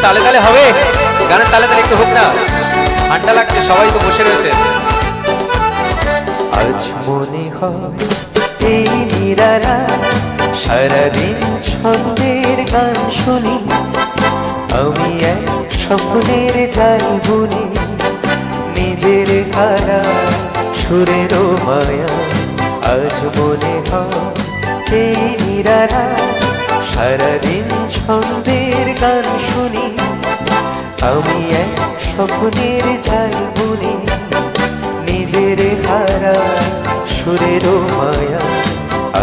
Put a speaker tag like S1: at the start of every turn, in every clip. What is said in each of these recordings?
S1: তালে তালে হবে, গানের তালে তালে একটু হোক না, ঠান্ডা লাগছে, সবাই তো বসে রয়েছে।
S2: আজ মনে হয় এই নিরারা সারাদিন ছন্দের গান শুনি, আমি এক স্বপ্নের জাল বুনি, নিজের হারা সুরের মায়া। আজ মনে হয় এই নিরারা সারাদিন ছন্দের গান শুনি, আমি এক স্বপ্নের জাল বুনি, নিজের হারা সুরের মায়া।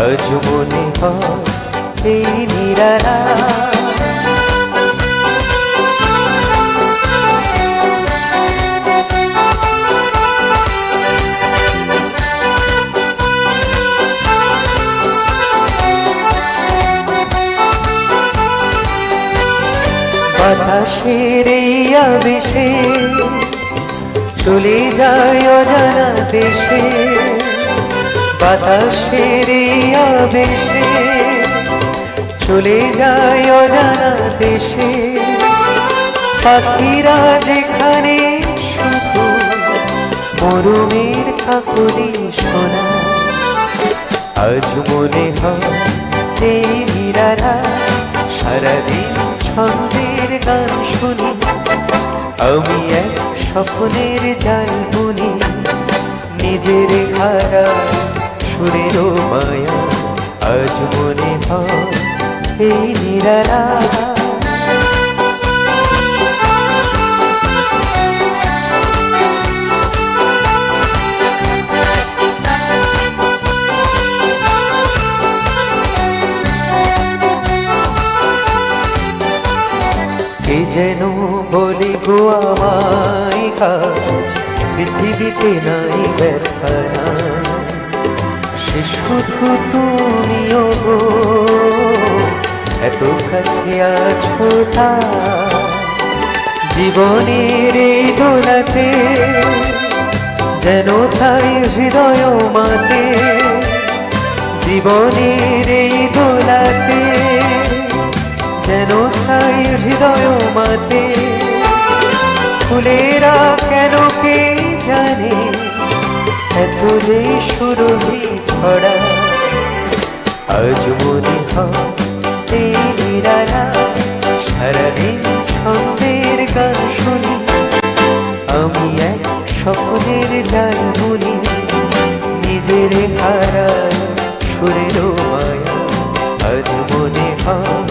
S2: আজ মনে হয় এই নিরারা বাতাসের এই আবেশে চলে যায় অজানা দেশে, বাতাসের এই আবেশে চলে যায় অজানা দেশে, পাখিরা যেখানে শুধু মরুমের কাকলি শোনা। আজ মনে হয় এই নিরারা সারাদিন ছন্দের গান শুনি, আমি এক স্বপ্নের জাল বুনি, নিজের হারা সুরের মায়া। আজ মনে হয় এই নিরারা কে যেন বলে গো আমায় কাজ পৃথিবীতে নাই ব্যথা, সে শুধু তুমিও গো এত কাছে আছো তা। জীবনের এই দোলাতে যেন তাই হৃদয় মাতে, জীবনের এই দোলাতে যেন তাই হৃদয় মাতে। ফুলেরা কেন কে জানে এত যে সুরভি ছড়া। আজ মনে হয় এই নিরারা সারাদিন ছন্দের গান শুনি, আমি এক স্বপ্নের জাল বুনি, নিজের হারা সুরের মায়া। আজ মনে হয়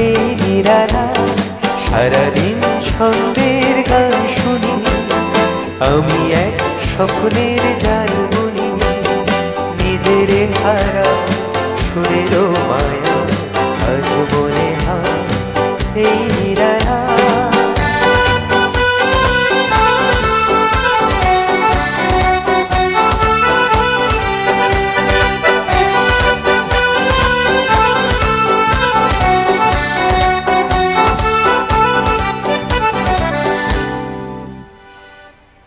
S2: এই নিরারা সারাদিন ছন্দের গান শুনি, আমি এক স্বপ্নের জাল বুনি, নিজের হারা সুরের মায়া।